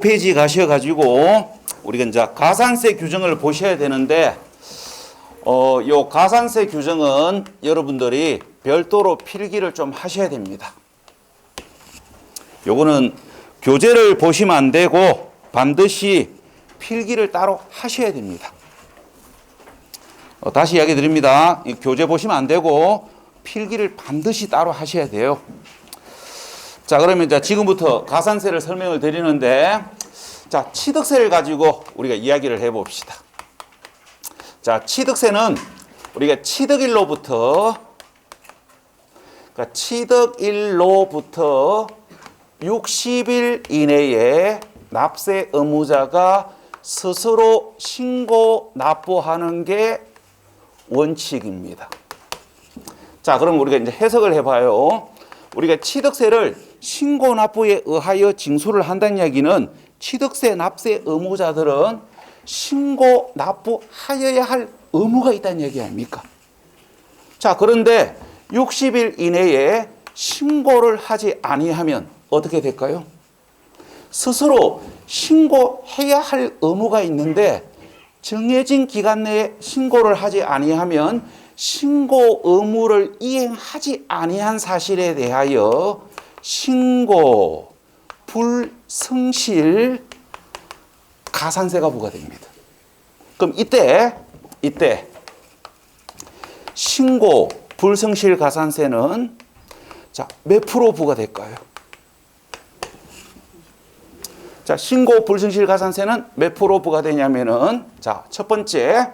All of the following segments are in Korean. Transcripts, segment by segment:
페이지 가셔가지고 우리가 이제 가산세 규정을 보셔야 되는데 요 가산세 규정은 여러분들이 별도로 필기를 좀 하셔야 됩니다. 요거는 교재를 보시면 안 되고 반드시 필기를 따로 하셔야 됩니다. 다시 이야기 드립니다. 교재 보시면 안 되고 필기를 반드시 따로 하셔야 돼요. 자, 그러면 이제 지금부터 가산세를 설명을 드리는데, 자, 취득세를 가지고 우리가 이야기를 해봅시다. 자, 취득세는 우리가 취득일로부터 60일 이내에 납세 의무자가 스스로 신고 납부하는 게 원칙입니다. 자, 그럼 우리가 이제 해석을 해봐요. 우리가 취득세를 신고 납부에 의하여 징수를 한다는 이야기는 취득세 납세 의무자들은 신고 납부하여야 할 의무가 있다는 얘기 아닙니까? 자, 그런데 60일 이내에 신고를 하지 아니하면 어떻게 될까요? 스스로 신고해야 할 의무가 있는데 정해진 기간 내에 신고를 하지 아니하면 신고 의무를 이행하지 아니한 사실에 대하여 신고 불성실 가산세가 부과됩니다. 그럼 이때 신고 불성실 가산세는 자, 몇 프로 부과될까요? 자, 신고 불성실 가산세는 몇 프로 부과되냐면은 자, 첫 번째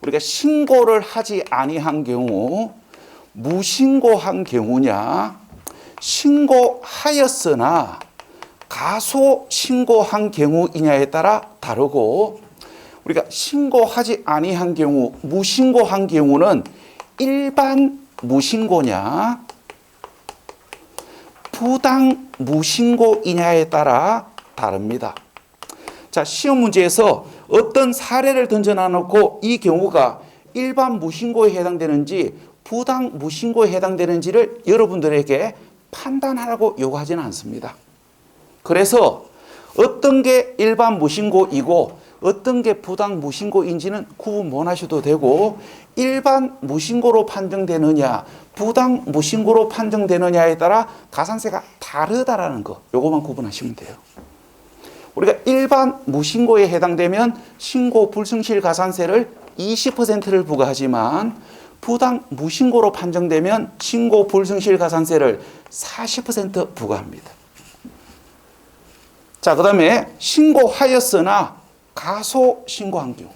우리가 신고를 하지 아니한 경우, 무신고한 경우냐, 신고하였으나 가소 신고한 경우이냐에 따라 다르고, 우리가 신고하지 아니한 경우, 무신고한 경우는 일반 무신고냐, 부당 무신고이냐에 따라 다릅니다. 자, 시험 문제에서 어떤 사례를 던져놔놓고 이 경우가 일반 무신고에 해당되는지 부당 무신고에 해당되는지를 여러분들에게 판단하라고 요구하지는 않습니다. 그래서 어떤 게 일반 무신고이고 어떤 게 부당 무신고인지는 구분 못 하셔도 되고, 일반 무신고로 판정되느냐 부당 무신고로 판정되느냐에 따라 가산세가 다르다라는 거, 요거만 구분하시면 돼요. 우리가 일반 무신고에 해당되면 신고 불성실 가산세를 20%를 부과하지만 부당 무신고로 판정되면 신고 불성실 가산세를 40% 부과합니다. 자, 그 다음에 신고하였으나 가소 신고한 경우.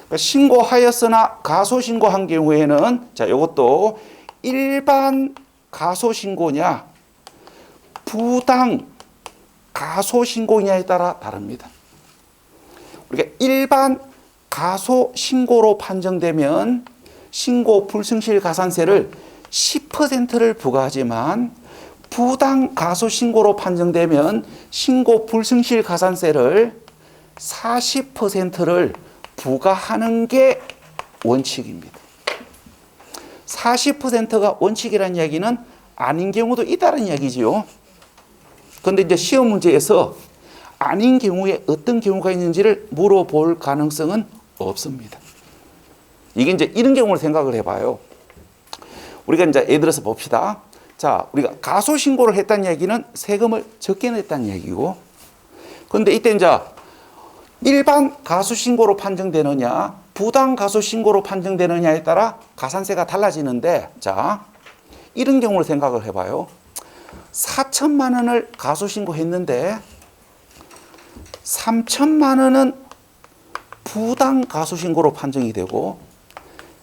그러니까 신고하였으나 가소 신고한 경우에는 자, 이것도 일반 가소 신고냐 부당 가소 신고냐에 따라 다릅니다. 우리가 일반 가소 신고로 판정되면 신고 불성실 가산세를 10%를 부과하지만 부당 가소 신고로 판정되면 신고 불성실 가산세를 40%를 부과하는 게 원칙입니다. 40%가 원칙이라는 이야기는 아닌 경우도 있다는 이야기지요. 그런데 이제 시험 문제에서 아닌 경우에 어떤 경우가 있는지를 물어볼 가능성은 없습니다. 이게 이제 이런 경우를 생각을 해봐요. 우리가 이제 예를 들어서 봅시다. 자, 우리가 가소 신고를 했다는 얘기는 세금을 적게 냈다는 얘기고, 그런데 이때 이제 일반 가소 신고로 판정되느냐, 부당 가소 신고로 판정되느냐에 따라 가산세가 달라지는데, 자, 이런 경우를 생각을 해봐요. 4천만 원을 가소 신고했는데 3천만 원은 부당 가소 신고로 판정이 되고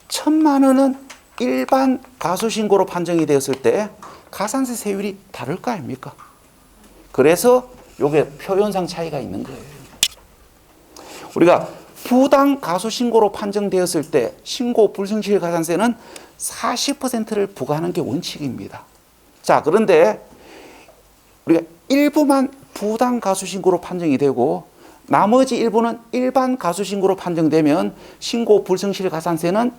1천만 원은 일반 가소 신고로 판정이 되었을 때 가산세 세율이 다를 거 아닙니까? 그래서 이게 표현상 차이가 있는 거예요. 우리가 부당 가소 신고로 판정되었을 때 신고 불성실 가산세는 40%를 부과하는 게 원칙입니다. 자, 그런데 우리가 일부만 부당 가소 신고로 판정이 되고 나머지 일부는 일반 가소 신고로 판정되면 신고 불성실 가산세는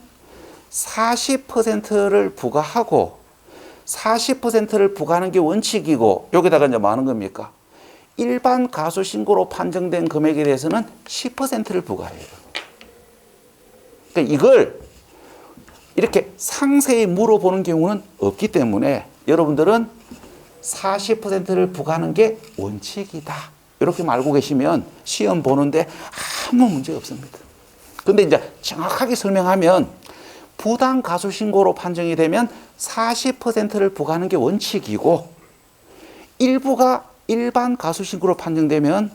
40%를 부과하고 40%를 부과하는 게 원칙이고, 여기다가 이제 뭐 하는 겁니까? 일반 가소신고로 판정된 금액에 대해서는 10%를 부과해요. 그러니까 이걸 이렇게 상세히 물어보는 경우는 없기 때문에 여러분들은 40%를 부과하는 게 원칙이다. 이렇게 알고 계시면 시험 보는데 아무 문제 없습니다. 근데 이제 정확하게 설명하면 부당 가소신고로 판정이 되면 40%를 부과하는 게 원칙이고 일부가 일반 가소신고로 판정되면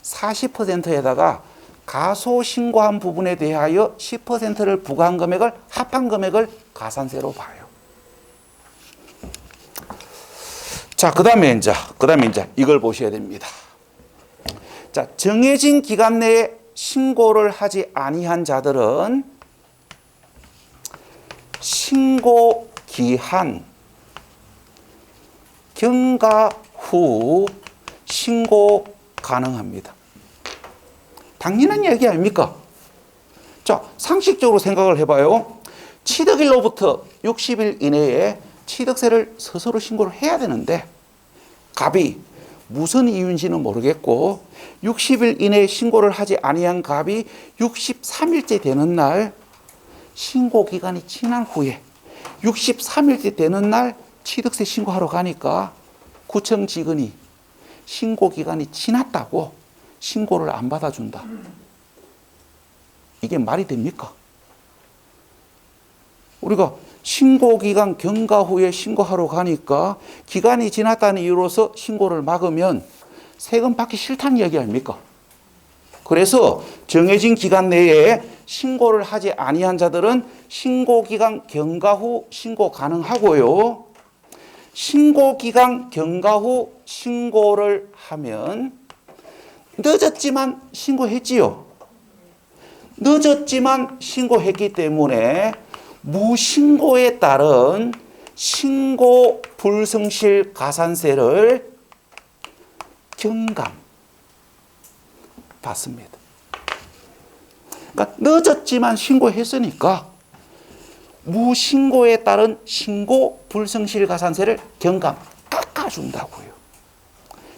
40%에다가 가소신고한 부분에 대하여 10%를 부과한 금액을 합한 금액을 가산세로 봐요. 자, 그다음에 이제 이걸 보셔야 됩니다. 자, 정해진 기간 내에 신고를 하지 아니한 자들은 신고 기한 경과 후 신고 가능합니다. 당연한 얘기 아닙니까? 자, 상식적으로 생각을 해봐요. 취득일로부터 60일 이내에 취득세를 스스로 신고를 해야 되는데 갑이 무슨 이유인지는 모르겠고 60일 이내에 신고를 하지 아니한 갑이 63일째 되는 날 신고 기간이 지난 후에 63일째 되는 날 취득세 신고하러 가니까 구청 직원이 신고 기간이 지났다고 신고를 안 받아준다. 이게 말이 됩니까? 우리가 신고기간 경과 후에 신고하러 가니까 기간이 지났다는 이유로서 신고를 막으면 세금 받기 싫다는 이야기 아닙니까? 그래서 정해진 기간 내에 신고를 하지 아니한 자들은 신고기간 경과 후 신고 가능하고요. 신고기간 경과 후 신고를 하면 늦었지만 신고했지요. 늦었지만 신고했기 때문에 무신고에 따른 신고 불성실 가산세를 경감 받습니다. 그러니까 늦었지만 신고했으니까 무신고에 따른 신고 불성실 가산세를 경감 깎아준다고요.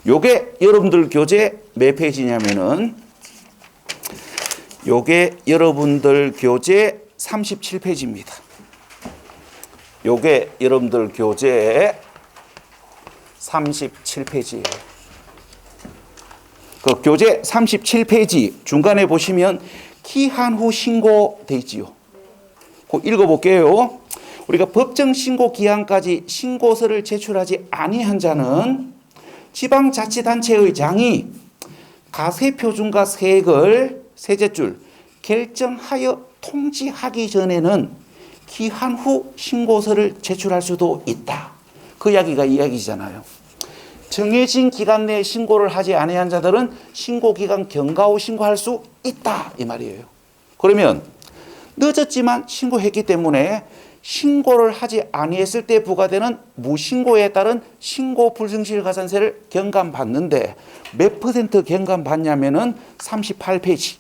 요게 여러분들 교재 몇 페이지냐면은 요게 여러분들 교재 37페이지입니다. 요게 여러분들 교재 37페이지예요. 그 교재 37페이지 중간에 보시면 기한 후 신고 돼 있지요. 그거 읽어볼게요. 우리가 법정 신고 기한까지 신고서를 제출하지 아니한 자는 지방자치단체의장이 가세표준과 세액을 세제줄 결정하여 통지하기 전에는 기한 후 신고서를 제출할 수도 있다. 그 이야기가 이야기잖아요. 정해진 기간 내에 신고를 하지 아니한 자들은 신고기간 경과 후 신고할 수 있다 이 말이에요. 그러면 늦었지만 신고했기 때문에 신고를 하지 아니했을 때 부과되는 무신고에 따른 신고 불성실 가산세를 경감받는데 몇 퍼센트 경감받냐면은 38페이지.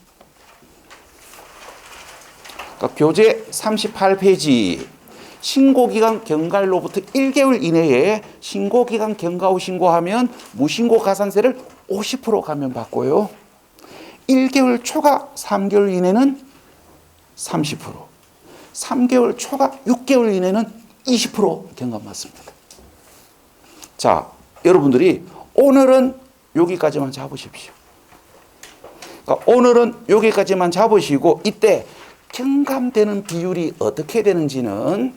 그러니까 교재 38페이지 신고기간 경과일로부터 1개월 이내에 신고기간 경과 후 신고하면 무신고 가산세를 50% 감면받고요. 1개월 초과 3개월 이내는 30%, 3개월 초과 6개월 이내는 20% 경감받습니다. 자, 여러분들이 오늘은 여기까지만 잡으십시오. 그러니까 오늘은 여기까지만 잡으시고 이때 경감되는 비율이 어떻게 되는지는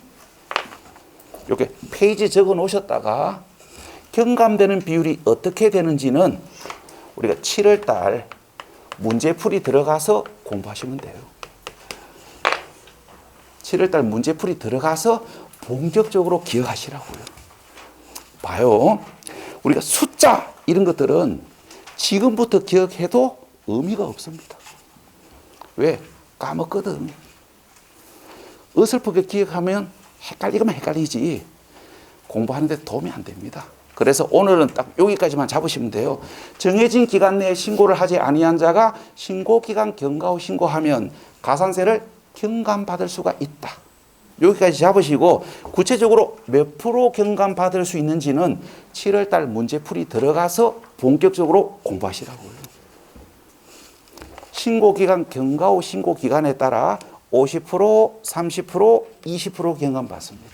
이렇게 페이지 적어 놓으셨다가 경감되는 비율이 어떻게 되는지는 우리가 7월 달 문제풀이 들어가서 공부하시면 돼요. 7월 달 문제풀이 들어가서 본격적으로 기억하시라고요. 봐요. 우리가 숫자 이런 것들은 지금부터 기억해도 의미가 없습니다. 왜? 까먹거든. 어설프게 기억하면 헷갈리면 헷갈리지 공부하는데 도움이 안 됩니다. 그래서 오늘은 딱 여기까지만 잡으시면 돼요. 정해진 기간 내에 신고를 하지 아니한 자가 신고기간 경과 후 신고하면 가산세를 경감받을 수가 있다. 여기까지 잡으시고 구체적으로 몇 프로 경감받을 수 있는지는 7월 달 문제풀이 들어가서 본격적으로 공부하시라고요. 신고기간 경과 후 신고기간에 따라 50%, 30%, 20% 경감받습니다.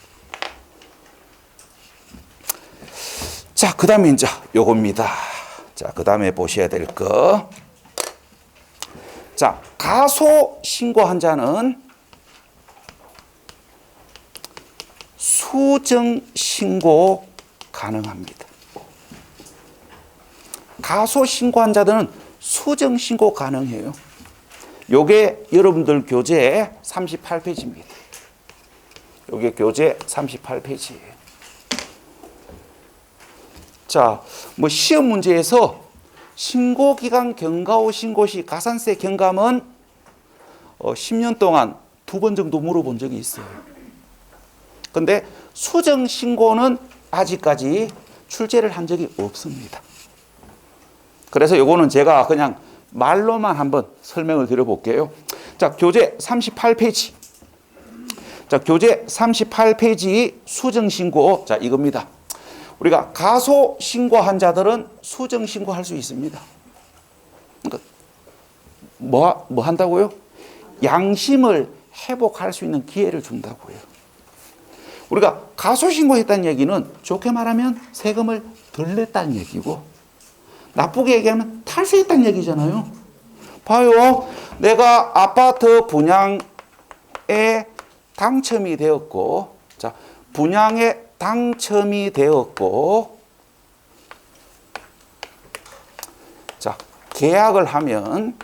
자, 그 다음에 이제 요겁니다. 자, 그 다음에 보셔야 될 거. 자, 가소 신고한 자는 수정 신고 가능합니다. 가소 신고한 자들은 수정 신고 가능해요. 요게 여러분들 교재 38페이지입니다. 요게 교재 38페이지예요. 자, 뭐 시험 문제에서 신고기간 경과 후 신고 시 가산세 경감은 10년 동안 2번 정도 물어본 적이 있어요. 근데 수정 신고는 아직까지 출제를 한 적이 없습니다. 그래서 요거는 제가 그냥 말로만 한번 설명을 드려볼게요. 자, 교재 38페이지. 자, 교재 38페이지 수정 신고. 자, 이겁니다. 우리가 가소 신고한 자들은 수정 신고할 수 있습니다. 그러니까 뭐 한다고요? 양심을 회복할 수 있는 기회를 준다고요. 우리가 가소 신고했다는 얘기는 좋게 말하면 세금을 덜 냈다는 얘기고, 나쁘게 얘기하면 탈세했다는 얘기잖아요. 봐요. 내가 아파트 분양에 당첨이 되었고, 자, 분양에 당첨이 되었고, 자, 계약을 하면,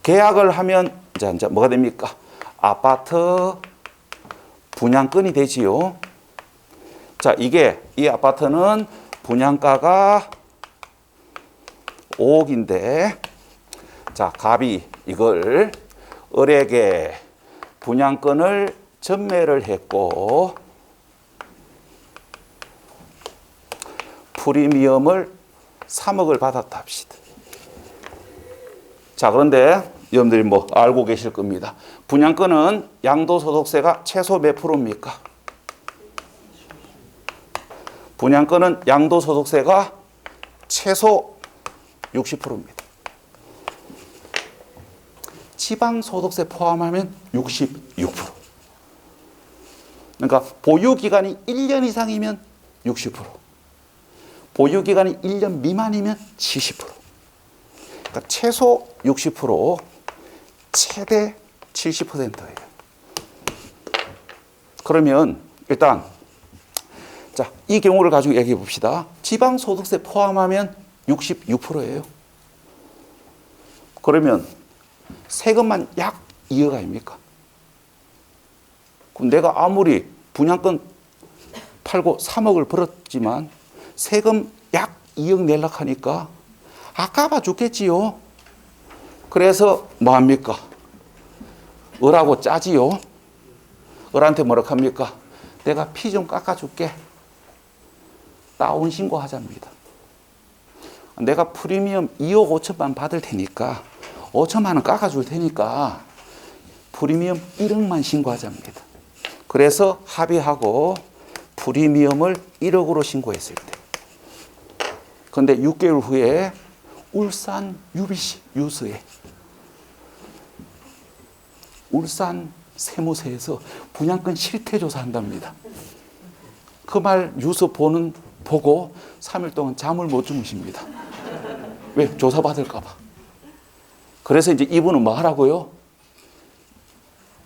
계약을 하면, 이제 뭐가 됩니까? 아파트 분양권이 되지요. 자, 이 아파트는 분양가가 5억인데, 자, 갑이 이걸 을에게 분양권을 전매를 했고, 프리미엄을 3억을 받았다 합시다. 자, 그런데 여러분들이 뭐 알고 계실 겁니다. 분양권은 양도소득세가 최소 몇 프로입니까? 분양권은 양도소득세가 최소 60%입니다. 지방소득세 포함하면 66%. 그러니까 보유기간이 1년 이상이면 60%. 보유기간이 1년 미만이면 70%. 그러니까 최소 60%, 최대 70%예요. 그러면 일단 자, 이 경우를 가지고 얘기해 봅시다. 지방소득세 포함하면 66%예요. 그러면 세금만 약 2억 아닙니까? 그럼 내가 아무리 분양권 팔고 3억을 벌었지만 세금 약 2억 내려고 하니까 아까워 죽겠지요. 그래서 뭐 합니까? 을하고 짜지요. 을한테 뭐라 합니까? 내가 피 좀 깎아줄게. 다운 신고하자입니다. 내가 프리미엄 2억 5천만 받을 테니까 5천만 원 깎아줄 테니까 프리미엄 1억만 신고하자입니다. 그래서 합의하고 프리미엄을 1억으로 신고했을 때, 그런데 6개월 후에 울산 UBC 유서에 울산 세무서에서 분양권 실태 조사한답니다. 그 말 유서 보고 3일 동안 잠을 못 주무십니다. 왜? 조사받을까 봐. 그래서 이제 이분은 뭐 하라고요?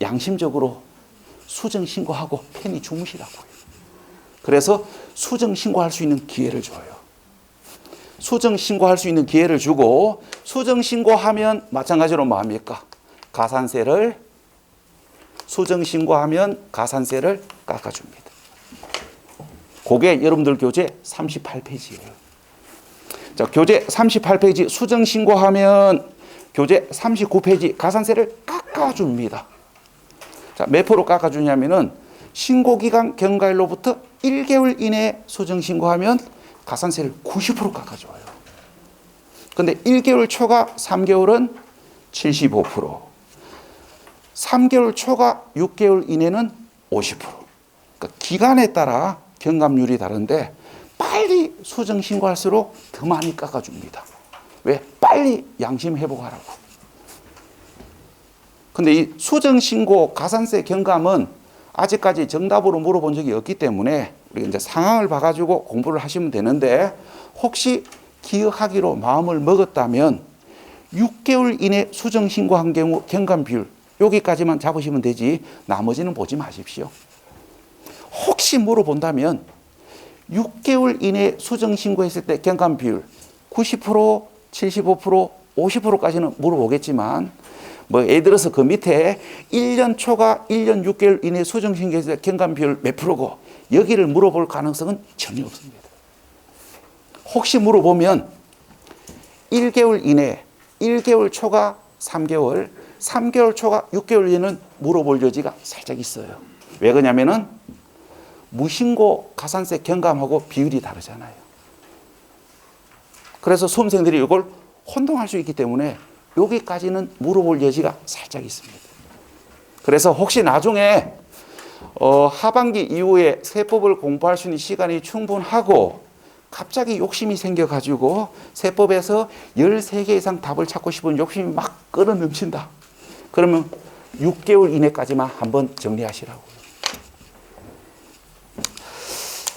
양심적으로 수정 신고하고 편히 주무시라고요. 그래서 수정 신고할 수 있는 기회를 줘요. 수정 신고할 수 있는 기회를 주고, 수정 신고하면 마찬가지로 뭐 합니까? 수정 신고하면 가산세를 깎아줍니다. 그게 여러분들 교재 38페이지예요. 자, 교재 38페이지 수정 신고하면 교재 39페이지 가산세를 깎아줍니다. 자, 몇 프로 깎아주냐면은 신고기간 경과일로부터 1개월 이내에 수정 신고하면 가산세를 90% 깎아줘요. 근데 1개월 초과 3개월은 75%, 3개월 초과 6개월 이내는 50%. 그러니까 기간에 따라 경감률이 다른데 빨리 수정 신고할수록 더 많이 깎아줍니다. 왜? 빨리 양심 회복하라고. 근데 이 수정 신고 가산세 경감은 아직까지 정답으로 물어본 적이 없기 때문에 우리가 이제 상황을 봐가지고 공부를 하시면 되는데, 혹시 기억하기로 마음을 먹었다면 6개월 이내 수정 신고한 경우 경감 비율 여기까지만 잡으시면 되지 나머지는 보지 마십시오. 혹시 물어본다면 6개월 이내 수정 신고했을 때 경감 비율 90%, 75%, 50%까지는 물어보겠지만, 뭐 예를 들어서 그 밑에 1년 초과 1년 6개월 이내 수정 신고했을 때 경감 비율 몇 프로고 여기를 물어볼 가능성은 전혀 없습니다. 혹시 물어보면 1개월 이내, 1개월 초과 3개월, 3개월 초과 6개월 이내는 물어볼 여지가 살짝 있어요. 왜 그러냐면은 무신고 가산세 경감하고 비율이 다르잖아요. 그래서 수험생들이 이걸 혼동할 수 있기 때문에 여기까지는 물어볼 여지가 살짝 있습니다. 그래서 혹시 나중에 하반기 이후에 세법을 공부할 수 있는 시간이 충분하고 갑자기 욕심이 생겨가지고 세법에서 13개 이상 답을 찾고 싶은 욕심이 막 끌어 넘친다. 그러면 6개월 이내까지만 한번 정리하시라고요.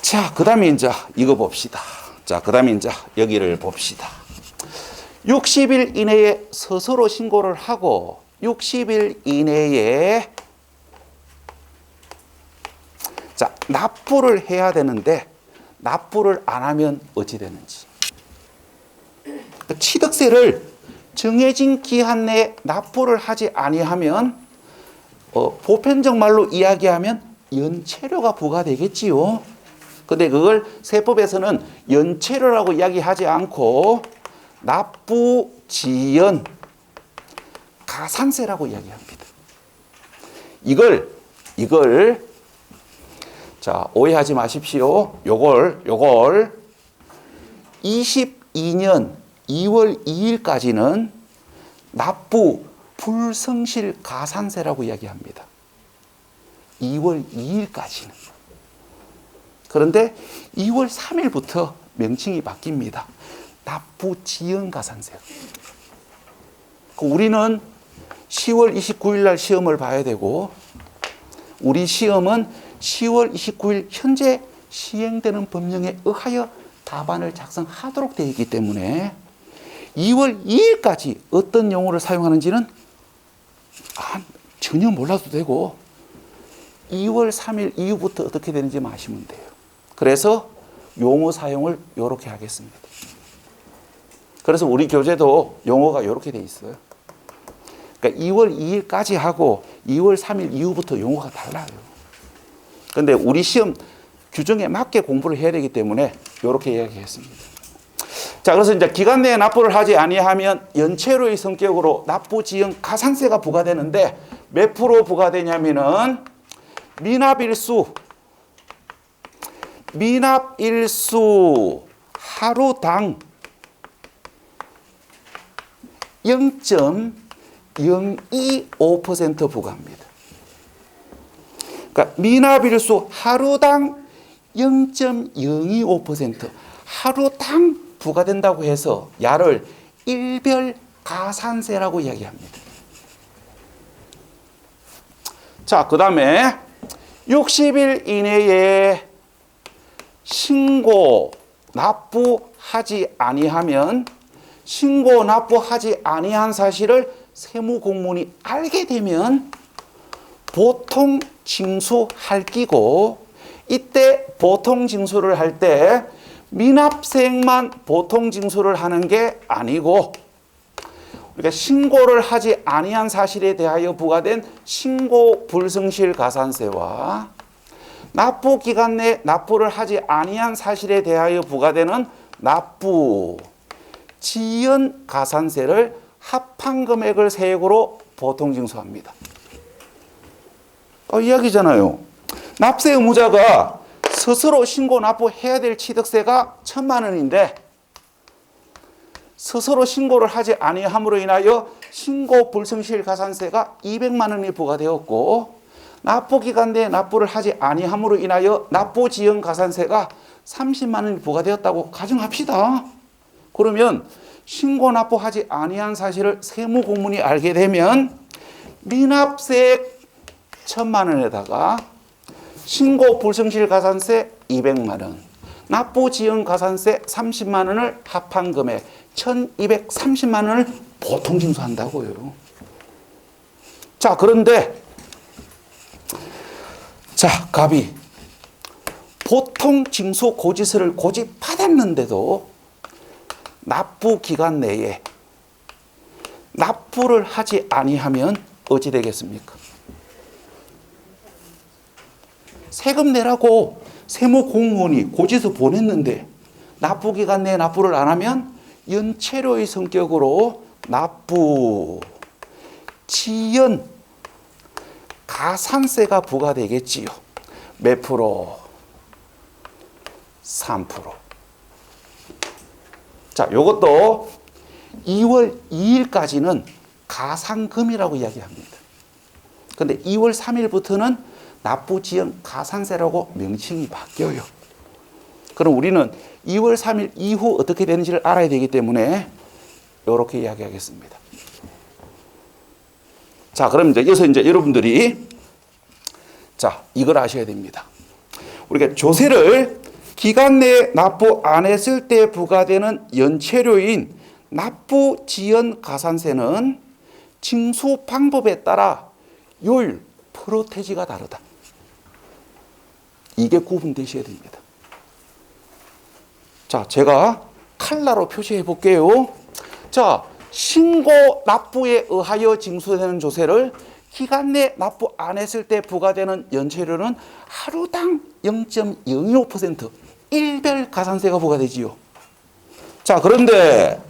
자, 그 다음에 이제 이거 봅시다. 자, 그 다음에 이제 여기를 봅시다. 60일 이내에 스스로 신고를 하고 60일 이내에 자, 납부를 해야 되는데 납부를 안 하면 어찌 되는지. 취득세를 정해진 기한 내에 납부를 하지 아니하면 보편적 말로 이야기하면 연체료가 부과되겠지요. 근데 그걸 세법에서는 연체료라고 이야기하지 않고 납부지연 가산세라고 이야기합니다. 이걸 자, 오해하지 마십시오. 요걸 22년 2월 2일까지는 납부 불성실 가산세라고 이야기합니다. 2월 2일까지는. 그런데 2월 3일부터 명칭이 바뀝니다. 납부 지연 가산세. 우리는 10월 29일 날 시험을 봐야 되고 우리 시험은 10월 29일 현재 시행되는 법령에 의하여 답안을 작성하도록 되어 있기 때문에 2월 2일까지 어떤 용어를 사용하는지는 전혀 몰라도 되고 2월 3일 이후부터 어떻게 되는지 아시면 돼요. 그래서 용어 사용을 이렇게 하겠습니다. 그래서 우리 교재도 용어가 이렇게 돼 있어요. 그러니까 2월 2일까지 하고 2월 3일 이후부터 용어가 달라요. 그런데 우리 시험 규정에 맞게 공부를 해야 되기 때문에 이렇게 이야기했습니다. 자, 그래서 이제 기간 내에 납부를 하지 아니하면 연체료의 성격으로 납부지연 가산세가 부과되는데 몇 프로 부과되냐면은 미납일수 하루당 0.025% 부과합니다. 그러니까 미납일수 하루당 0.025% 하루당 부과된다고 해서 야를 일별 가산세라고 이야기합니다. 자, 그 다음에 60일 이내에 신고 납부하지 아니하면 신고 납부하지 아니한 사실을 세무공무원이 알게 되면 보통 징수할 끼고 이때 보통 징수를 할 때 미납세액만 보통 징수를 하는 게 아니고 우리가 신고를 하지 아니한 사실에 대하여 부과된 신고 불성실 가산세와 납부 기간 내 납부를 하지 아니한 사실에 대하여 부과되는 납부 지연 가산세를 합한 금액을 세액으로 보통 징수합니다. 이야기잖아요. 납세 의무자가 스스로 신고 납부해야 될 취득세가 1,000만 원인데 스스로 신고를 하지 아니함으로 인하여 신고 불성실 가산세가 200만 원이 부과되었고 납부기간 내에 납부를 하지 아니함으로 인하여 납부지연가산세가 30만 원이 부과되었다고 가정합시다. 그러면 신고 납부하지 아니한 사실을 세무공무원이 알게 되면 미납세액 1,000만 원에다가 신고 불성실 가산세 200만 원, 납부지연가산세 30만 원을 합한 금액 1,230만 원을 보통 징수한다고요. 자, 그런데 갑이 보통 징수 고지서를 고집받았는데도 납부 기간 내에 납부를 하지 아니하면 어찌 되겠습니까? 세금 내라고 세무공무원이 고지서 보냈는데 납부 기간 내에 납부를 안 하면 연체료의 성격으로 납부 지연 가산세가 부과되겠지요. 몇 프로? 3%. 자, 요것도 2월 2일까지는 가산금이라고 이야기합니다. 근데 2월 3일부터는 납부지연 가산세라고 명칭이 바뀌어요. 그럼 우리는 2월 3일 이후 어떻게 되는지를 알아야 되기 때문에 이렇게 이야기하겠습니다. 자, 그럼 여기서 여러분들이 이걸 아셔야 됩니다. 우리가 조세를 기간 내에 납부 안 했을 때 부과되는 연체료인 납부지연 가산세는 징수 방법에 따라 요율, 프로테지가 다르다. 이게 구분되셔야 됩니다. 자, 제가 칼라로 표시해 볼게요. 자, 신고 납부에 의하여 징수되는 조세를 기간 내 납부 안 했을 때 부과되는 연체료는 하루당 0.025% 일별 가산세가 부과되지요. 자, 그런데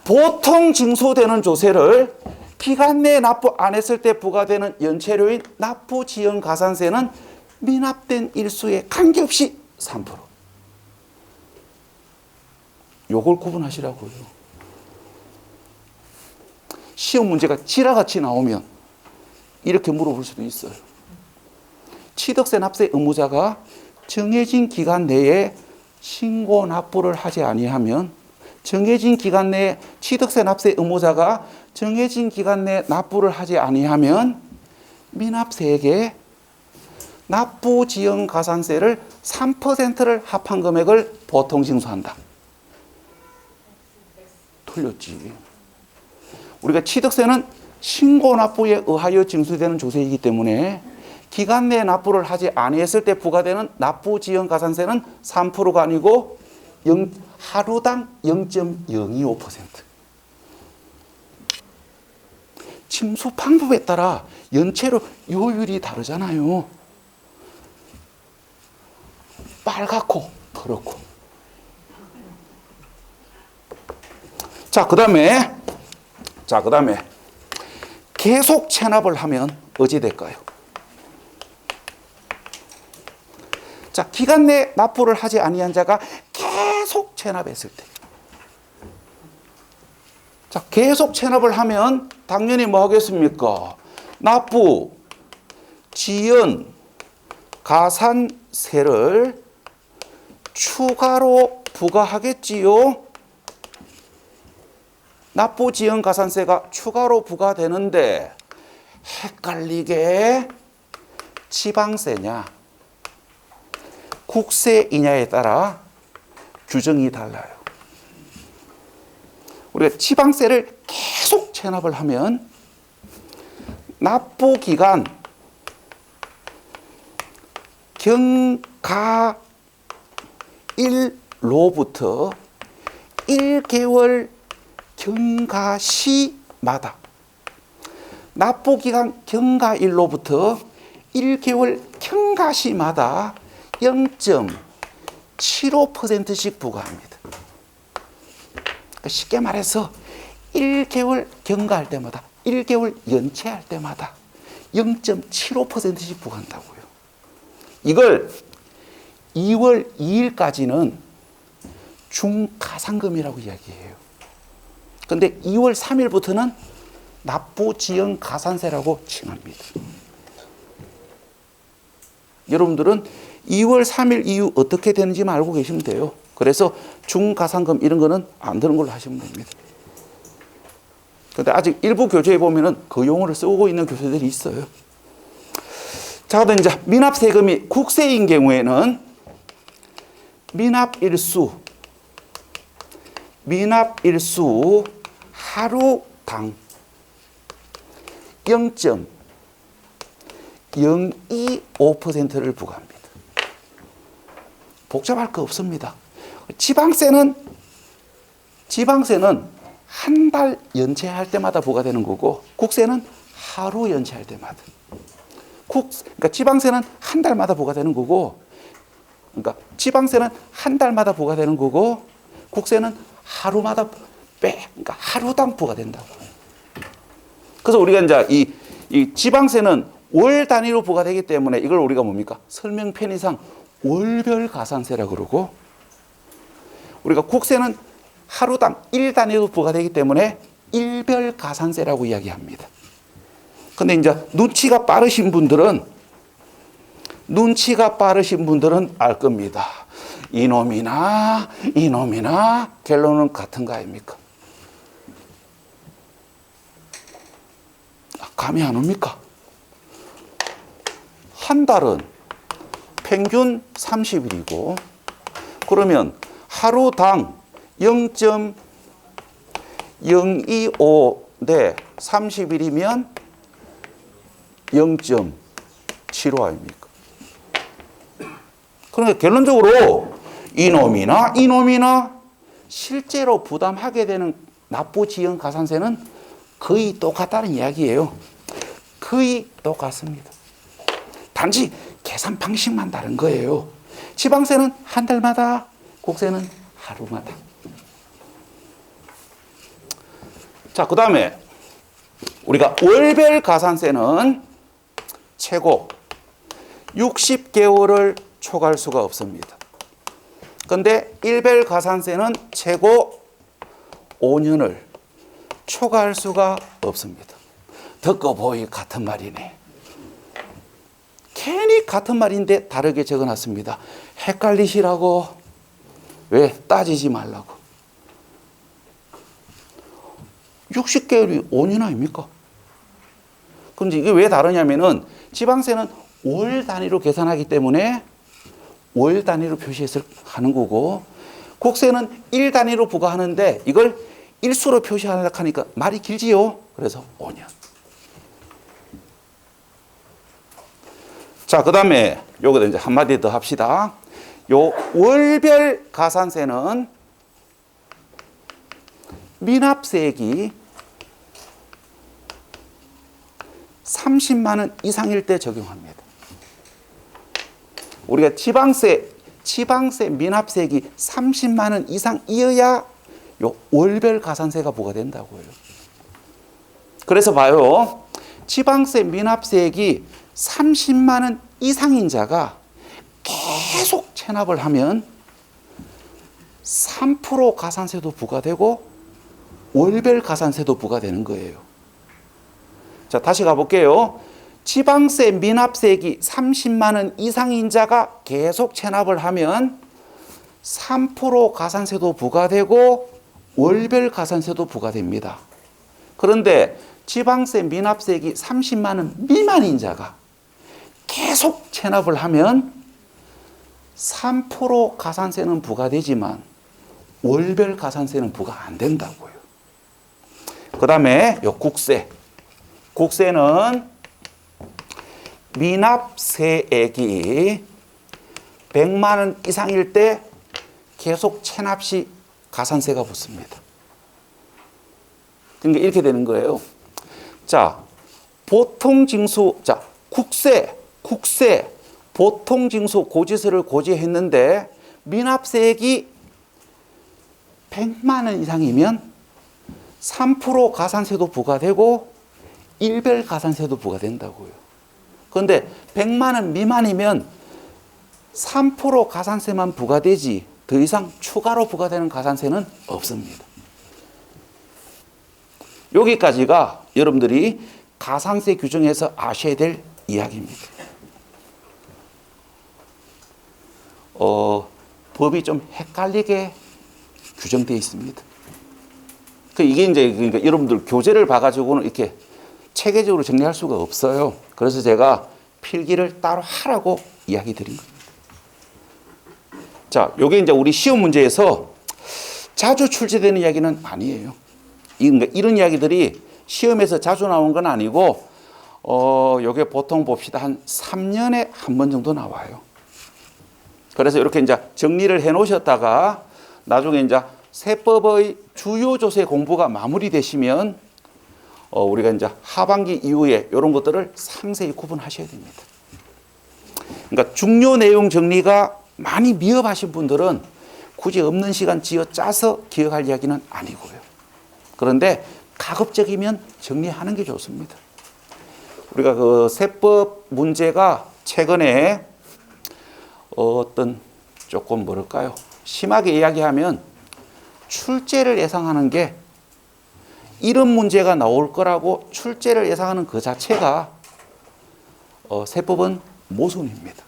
보통 징수되는 조세를 기간 내 납부 안 했을 때 부과되는 연체료인 납부지연 가산세는 미납된 일수에 관계없이 3%. 요걸 구분하시라고요. 시험 문제가 지라같이 나오면 이렇게 물어볼 수도 있어요. 취득세 납세 의무자가 정해진 기간 내에 신고 납부를 하지 아니하면 정해진 기간 내에 취득세 납세 의무자가 정해진 기간 내에 납부를 하지 아니하면 미납세액에 납부지연 가산세를 3%를 합한 금액을 보통 징수한다. 틀렸지. 우리가 취득세는 신고 납부에 의하여 징수되는 조세이기 때문에 기간 내에 납부를 하지 아니했을 때 부과되는 납부지연 가산세는 3%가 아니고 하루당 0.025%. 징수 방법에 따라 연체료 요율이 다르잖아요. 빨갛고 퍼렇고. 자, 그다음에 계속 체납을 하면 어찌 될까요? 자, 기간 내 납부를 하지 아니한 자가 계속 체납했을 때. 자, 계속 체납을 하면 당연히 뭐 하겠습니까? 납부, 지연, 가산세를 추가로 부과하겠지요. 납부지연 가산세가 추가로 부과되는데 헷갈리게 지방세냐 국세이냐에 따라 규정이 달라요. 우리가 지방세를 계속 체납을 하면 납부기간 경과일로부터 1개월 경과시마다 납부기간 경과일로부터 1개월 경과시마다 0.75%씩 부과합니다. 그러니까 쉽게 말해서 1개월 경과할 때마다 1개월 연체할 때마다 0.75%씩 부과한다고요. 이걸 2월 2일까지는 중가산금이라고 이야기해요. 그런데 2월 3일부터는 납부지연 가산세라고 칭합니다. 여러분들은 2월 3일 이후 어떻게 되는지만 알고 계시면 돼요. 그래서 중가산금 이런 거는 안 드는 걸로 하시면 됩니다. 근데 아직 일부 교재에 보면은 그 용어를 쓰고 있는 교재들이 있어요. 자, 그다음 이제 미납세금이 국세인 경우에는 미납일수 하루당 0.025%를 부과합니다. 복잡할 거 없습니다. 지방세는 한 달 연체할 때마다 부과되는 거고, 국세는 하루 연체할 때마다. 그러니까 지방세는 한 달마다 부과되는 거고, 그러니까 지방세는 한 달마다 부과되는 거고, 국세는 하루마다 그러니까 하루당 부과된다고. 그래서 우리가 이제 이 지방세는 월 단위로 부과되기 때문에 이걸 우리가 뭡니까? 설명 편의상 월별 가산세라고 그러고, 우리가 국세는 하루당 일 단위로 부과되기 때문에 일별 가산세라고 이야기합니다. 근데 이제 눈치가 빠르신 분들은 알 겁니다. 이놈이나 결론은 같은 거 아닙니까? 감이 안 옵니까? 한 달은 평균 30일이고, 그러면 하루당 0.025 대 30일이면 0.75 아닙니까? 그러니까 결론적으로 이놈이나 실제로 부담하게 되는 납부지연 가산세는 거의 똑같다는 이야기예요. 거의 똑같습니다. 단지 계산 방식만 다른 거예요. 지방세는 한 달마다, 국세는 하루마다. 자, 그 다음에 우리가 월별 가산세는 최고 60개월을 초과할 수가 없습니다. 그런데 일별 가산세는 최고 5년을 초과할 수가 없습니다. 듣고 보이 같은 말이네. 괜히 같은 말인데 다르게 적어놨습니다. 헷갈리시라고. 왜? 따지지 말라고. 60개월이 5년 아닙니까? 그런데 이게 왜 다르냐면은 지방세는 월 단위로 계산하기 때문에 월 단위로 표시해서 하는 거고, 국세는 일 단위로 부과하는데 이걸 일수로 표시하려고 하니까 말이 길지요. 그래서 5년. 자, 그 다음에 요거 이제 한마디 더 합시다. 요 월별 가산세는 미납세액이 30만 원 이상일 때 적용합니다. 우리가 지방세 미납세액이 30만 원 이상이어야 요 월별 가산세가 부과된다고요. 그래서 봐요. 지방세 미납세액이 30만 원 이상인 자가 계속 체납을 하면 3% 가산세도 부과되고 월별 가산세도 부과되는 거예요. 자, 다시 가볼게요. 지방세 미납세액이 30만 원 이상인 자가 계속 체납을 하면 3% 가산세도 부과되고 월별 가산세도 부과됩니다. 그런데 지방세 미납세액이 30만 원 미만인 자가 계속 체납을 하면 3% 가산세는 부과되지만 월별 가산세는 부과 안 된다고요. 그 다음에 요 국세는 미납세액이 100만 원 이상일 때 계속 체납 시 가산세가 붙습니다. 그러니까 이렇게 되는 거예요. 자, 보통징수, 자, 국세, 보통징수 고지서를 고지했는데 미납세액이 100만 원 이상이면 3% 가산세도 부과되고 일별 가산세도 부과된다고요. 그런데 100만 원 미만이면 3% 가산세만 부과되지 더 이상 추가로 부과되는 가산세는 없습니다. 여기까지가 여러분들이 가산세 규정에서 아셔야 될 이야기입니다. 법이 좀 헷갈리게 규정되어 있습니다. 이게 이제 그러니까 여러분들 교재를 봐가지고는 이렇게 체계적으로 정리할 수가 없어요. 그래서 제가 필기를 따로 하라고 이야기 드린 겁니다. 자, 요게 이제 우리 시험 문제에서 자주 출제되는 이야기는 아니에요. 그러니까 이런 이야기들이 시험에서 자주 나온 건 아니고, 요게 보통 봅시다. 한 3년에 한 번 정도 나와요. 그래서 이렇게 이제 정리를 해 놓으셨다가 나중에 이제 세법의 주요 조세 공부가 마무리되시면 우리가 이제 하반기 이후에 이런 것들을 상세히 구분하셔야 됩니다. 그러니까 중요 내용 정리가 많이 미흡하신 분들은 굳이 없는 시간 쥐어 짜서 기억할 이야기는 아니고요. 그런데 가급적이면 정리하는 게 좋습니다. 우리가 그 세법 문제가 최근에 어떤 조금 뭐랄까요? 심하게 이야기하면 출제를 예상하는 게 이런 문제가 나올 거라고 출제를 예상하는 그 자체가 세법은 모순입니다.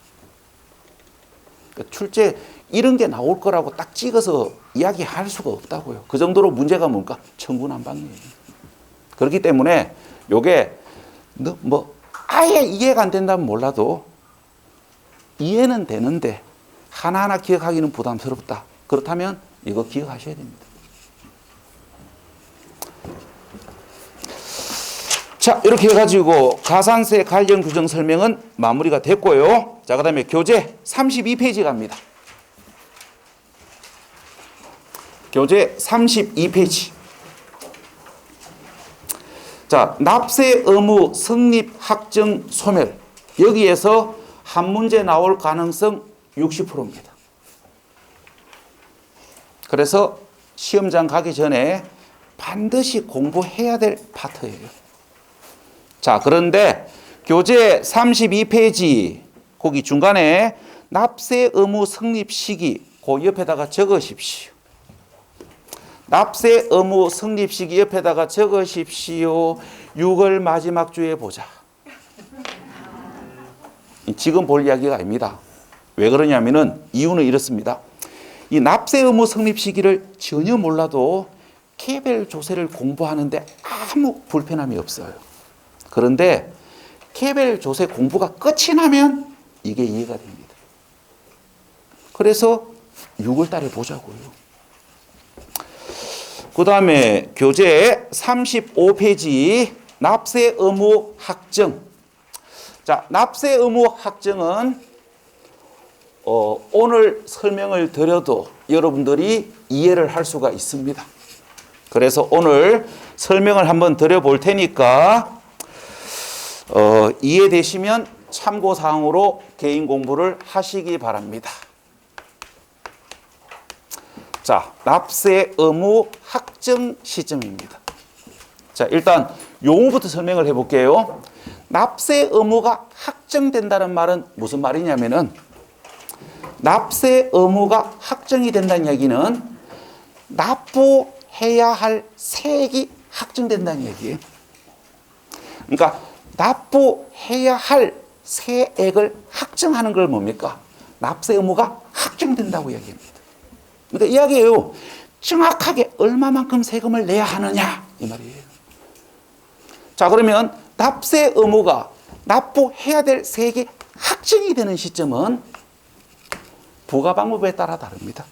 그러니까 출제 이런 게 나올 거라고 딱 찍어서 이야기할 수가 없다고요. 그 정도로 문제가 뭔가 천군만방이에요. 그렇기 때문에 요게 뭐 아예 이해가 안 된다면 몰라도 이해는 되는데 하나하나 기억하기는 부담스럽다. 그렇다면 이거 기억하셔야 됩니다. 자, 이렇게 해가지고 가산세 관련 규정 설명은 마무리가 됐고요. 자, 그 다음에 교재 32페이지 갑니다. 교재 32페이지. 자, 납세 의무 성립 확정 소멸. 여기에서 한 문제 나올 가능성 60%입니다. 그래서 시험장 가기 전에 반드시 공부해야 될 파트예요. 자, 그런데 교재 32페이지 거기 중간에 납세 의무 성립 시기 그 옆에다가 적으십시오. 납세 의무 성립 시기 옆에다가 적으십시오. 6월 마지막 주에 보자. 지금 볼 이야기가 아닙니다. 왜 그러냐면은 이유는 이렇습니다. 이 납세 의무 성립 시기를 전혀 몰라도 개별 조세를 공부하는데 아무 불편함이 없어요. 그런데 개별 조세 공부가 끝이 나면 이게 이해가 됩니다. 그래서 6월 달에 보자고요. 그 다음에 교재 35페이지 납세 의무 확정. 자, 납세 의무 확정은 오늘 설명을 드려도 여러분들이 이해를 할 수가 있습니다. 그래서 오늘 설명을 한번 드려볼 테니까 이해되시면 참고사항으로 개인 공부를 하시기 바랍니다. 자, 납세 의무 확정 시점입니다. 자, 일단 용어부터 설명을 해볼게요. 납세 의무가 확정된다는 말은 무슨 말이냐면은 납세 의무가 확정이 된다는 얘기는 납부해야 할 세액이 확정된다는 얘기예요. 그러니까 납부해야 할 세액을 확정하는 걸 뭡니까? 납세 의무가 확정된다고 얘기합니다. 그러니까 이야기예요. 정확하게 얼마만큼 세금을 내야 하느냐 이 말이에요. 자, 그러면 납세 의무가 납부해야 될 세액이 확정이 되는 시점은 부과 방법에 따라 다릅니다.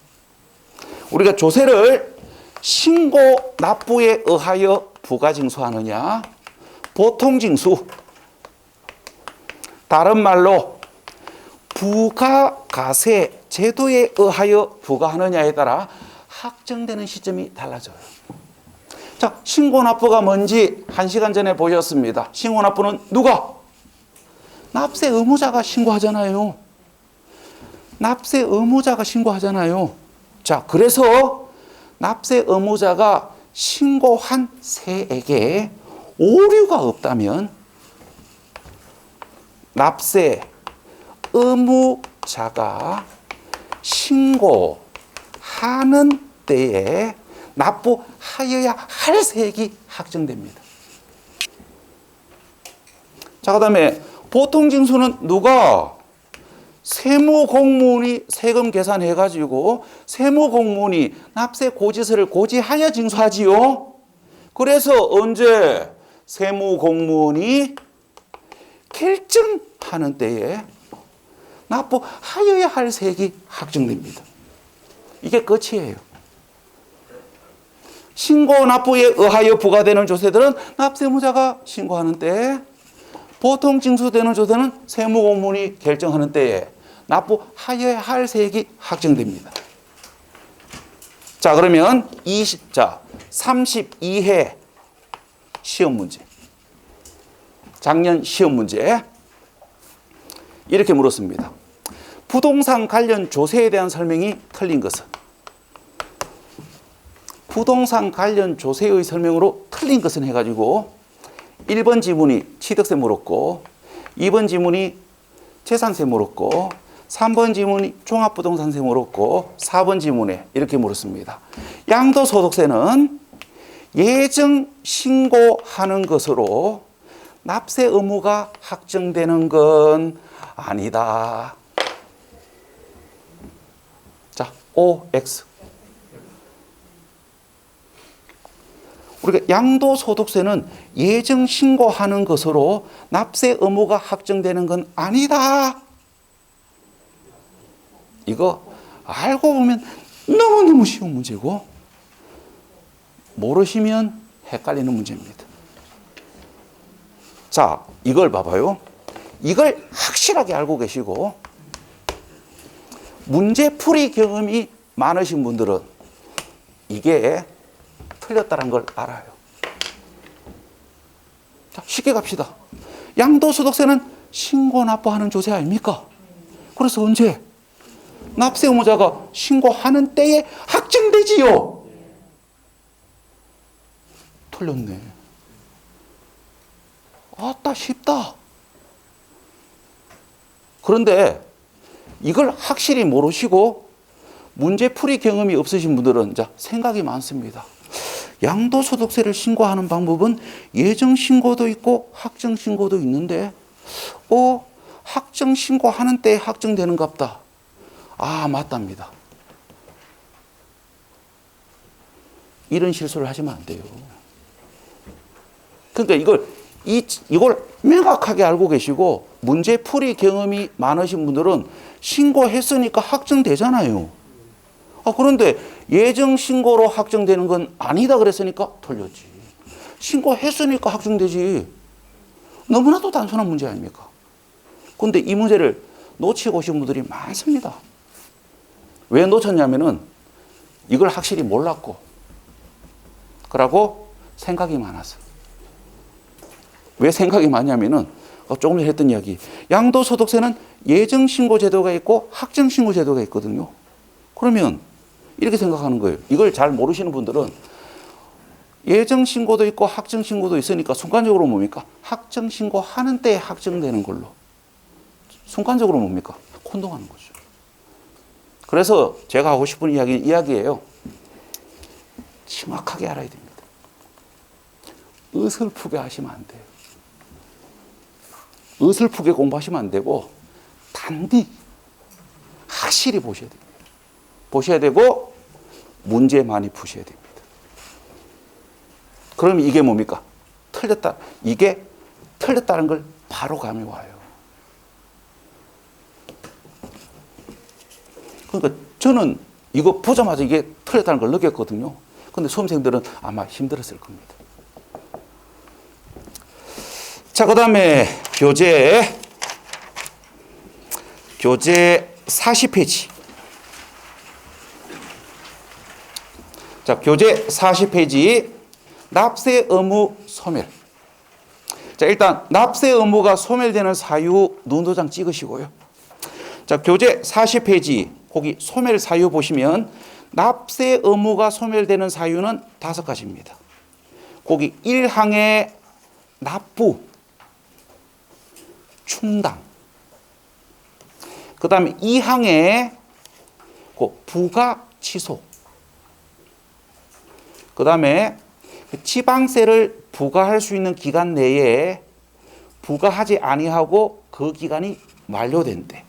우리가 조세를 신고 납부에 의하여 부과 징수하느냐, 보통 징수, 다른 말로 부가가세 제도에 의하여 부과하느냐에 따라 확정되는 시점이 달라져요. 자, 신고납부가 뭔지 1시간 전에 보셨습니다. 신고납부는 누가? 납세 의무자가 신고하잖아요. 납세 의무자가 신고하잖아요. 자, 그래서 납세 의무자가 신고한 세액에 오류가 없다면 납세 의무자가 신고하는 때에 납부하여야 할 세액이 확정됩니다. 자, 그 다음에 보통징수는 누가? 세무 공무원이 세금 계산해가지고 세무 공무원이 납세 고지서를 고지하여 징수하지요. 그래서 언제 세무 공무원이 결정하는 때에 납부하여야 할 세액이 확정됩니다. 이게 끝이에요. 신고 납부에 의하여 부과되는 조세들은 납세무자가 신고하는 때에, 보통 징수되는 조세는 세무공무원이 결정하는 때에 납부하여야 할 세액이 확정됩니다. 자, 그러면 32회 시험 문제. 작년 시험 문제. 이렇게 물었습니다. 부동산 관련 조세에 대한 설명이 틀린 것은? 부동산 관련 조세의 설명으로 틀린 것은 해가지고 1번 지문이 취득세 물었고, 2번 지문이 재산세 물었고, 3번 지문이 종합부동산세 물었고, 4번 지문에 이렇게 물었습니다. 양도소득세는 예정 신고하는 것으로 납세 의무가 확정되는 건 아니다. 자, OX. 우리가 양도소득세는 예정 신고하는 것으로 납세 의무가 확정되는 건 아니다. 이거 알고 보면 너무너무 쉬운 문제고, 모르시면 헷갈리는 문제입니다. 자, 이걸 봐봐요. 이걸 확실하게 알고 계시고, 문제풀이 경험이 많으신 분들은 이게 틀렸다는 걸 알아요. 자, 쉽게 갑시다. 양도소득세는 신고 납부하는 조세 아닙니까? 그래서 언제? 납세 의무자가 신고하는 때에 확정되지요. 틀렸네. 아따, 쉽다. 그런데 이걸 확실히 모르시고 문제풀이 경험이 없으신 분들은 자, 생각이 많습니다. 양도소득세를 신고하는 방법은 예정신고도 있고 확정신고도 있는데, 확정신고하는 때에 확정되는갑다. 아, 맞답니다. 이런 실수를 하시면 안 돼요. 그러니까 이걸 명확하게 알고 계시고, 문제풀이 경험이 많으신 분들은 신고했으니까 확정되잖아요. 그런데 예정신고로 확정되는 건 아니다 그랬으니까 틀렸지. 신고했으니까 확정되지. 너무나도 단순한 문제 아닙니까? 그런데 이 문제를 놓치고 오신 분들이 많습니다. 왜 놓쳤냐면은 이걸 확실히 몰랐고, 그러고 생각이 많았어. 왜 생각이 많냐면은 조금 전에 했던 이야기, 양도소득세는 예정신고제도가 있고 확정신고제도가 있거든요. 그러면 이렇게 생각하는 거예요. 이걸 잘 모르시는 분들은 예정신고도 있고 확정신고도 있으니까 순간적으로 뭡니까? 확정신고 하는 때에 확정되는 걸로. 순간적으로 뭡니까? 혼동하는 거죠. 그래서 제가 하고 싶은 이야기예요. 정확하게 알아야 됩니다. 어설프게 하시면 안 돼요. 어설프게 공부하시면 안 되고, 단디 확실히 보셔야 됩니다. 보셔야 되고, 문제 많이 푸셔야 됩니다. 그럼 이게 뭡니까? 틀렸다. 이게 틀렸다는 걸 바로 감이 와요. 그러니까 저는 이거 보자마자 이게 틀렸다는 걸 느꼈거든요. 근데 수험생들은 아마 힘들었을 겁니다. 자, 그 다음에 교재 40페이지. 자, 교재 40페이지 납세 의무 소멸. 자, 일단 납세 의무가 소멸되는 사유 눈도장 찍으시고요. 자, 교재 40페이지 거기 소멸 사유 보시면 납세 의무가 소멸되는 사유는 5가지입니다. 거기 1항에 납부, 충당. 그 다음에 2항에 부가 취소. 그 다음에 지방세를 부과할 수 있는 기간 내에 부과하지 아니하고 그 기간이 만료된 때.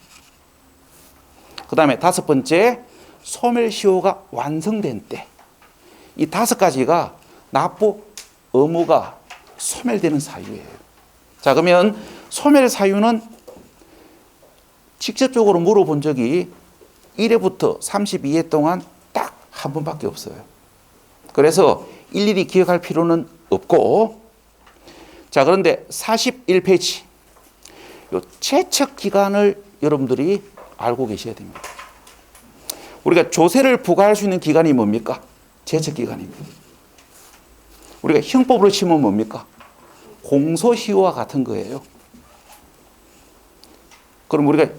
그 다음에 5번째, 소멸시효가 완성된 때. 이 5가지가 납부 의무가 소멸되는 사유예요. 자, 그러면 소멸 사유는 직접적으로 물어본 적이 1회부터 32회 동안 딱 한 번밖에 없어요. 그래서 일일이 기억할 필요는 없고, 자, 그런데 41페이지, 요 채척 기간을 여러분들이 알고 계셔야 됩니다. 우리가 조세를 부과할 수 있는 기간이 뭡니까? 채척 기간입니다. 우리가 형법으로 치면 뭡니까? 공소시효와 같은 거예요. 그럼 우리가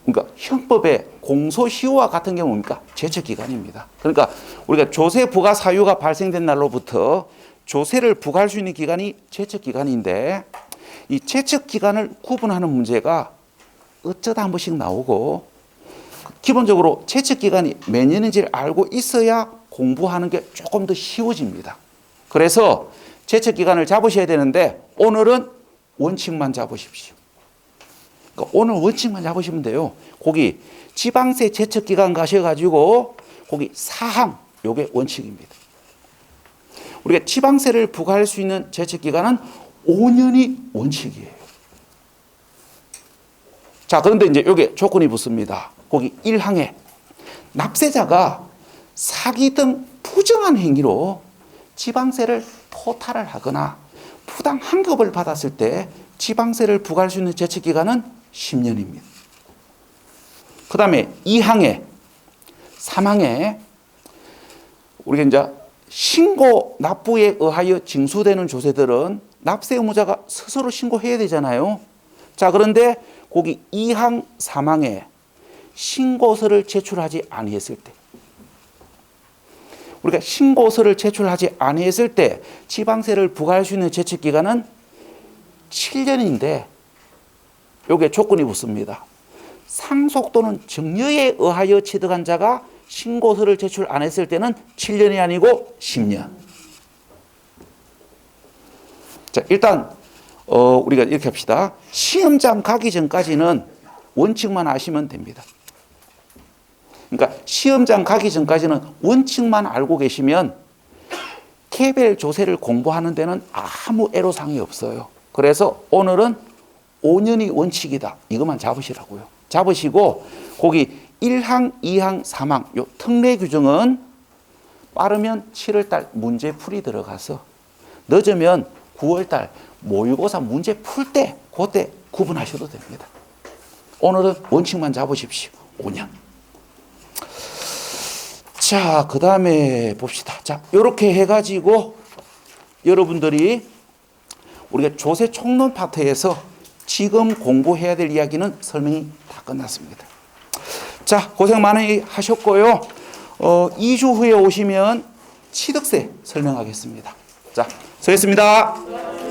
그러니까 형법의 공소시효와 같은 게 뭡니까? 채척 기간입니다. 그러니까 우리가 조세 부과 사유가 발생된 날로부터 조세를 부과할 수 있는 기간이 채척 기간인데, 이 채척 기간을 구분하는 문제가 어쩌다 한 번씩 나오고, 기본적으로 채척 기간이 몇 년인지를 알고 있어야 공부하는 게 조금 더 쉬워집니다. 그래서 채척 기간을 잡으셔야 되는데, 오늘은 원칙만 잡으십시오. 그러니까 오늘 원칙만 잡으시면 돼요. 거기 지방세 채척 기간 가셔가지고 거기 사항, 요게 원칙입니다. 우리가 지방세를 부과할 수 있는 채척 기간은 5년이 원칙이에요. 자, 그런데 이제 요게 조건이 붙습니다. 거기 1항에 납세자가 사기 등 부정한 행위로 지방세를 토탈을 하거나 부당 환급을 받았을 때 지방세를 부과할 수 있는 채척 기간은 10년입니다. 그 다음에 2항에 3항에 우리가 이제 신고 납부에 의하여 징수되는 조세들은 납세 의무자가 스스로 신고해야 되잖아요. 자, 그런데 거기 2항 3항에 신고서를 제출하지 아니했을 때, 우리가 신고서를 제출하지 아니했을 때 지방세를 부과할 수 있는 채척 기간은 7년인데 요게 조건이 붙습니다. 상속 또는 증여에 의하여 취득한 자가 신고서를 제출 안 했을 때는 7년이 아니고 10년. 자, 일단 우리가 이렇게 합시다. 시험장 가기 전까지는 원칙만 아시면 됩니다. 그러니까 시험장 가기 전까지는 원칙만 알고 계시면 개별 조세를 공부하는 데는 아무 애로사항이 없어요. 그래서 오늘은 5년이 원칙이다. 이것만 잡으시라고요. 잡으시고 거기 1항, 2항, 3항 요 특례 규정은 빠르면 7월달 문제풀이 들어가서 늦으면 9월달 모의고사 문제 풀 때 그때 구분하셔도 됩니다. 오늘은 원칙만 잡으십시오. 5년. 자, 그 다음에 봅시다. 자, 이렇게 해가지고 여러분들이 우리가 조세 총론 파트에서 지금 공부해야 될 이야기는 설명이 다 끝났습니다. 자, 고생 많이 하셨고요. 2주 후에 오시면 취득세 설명하겠습니다. 자, 수고했습니다.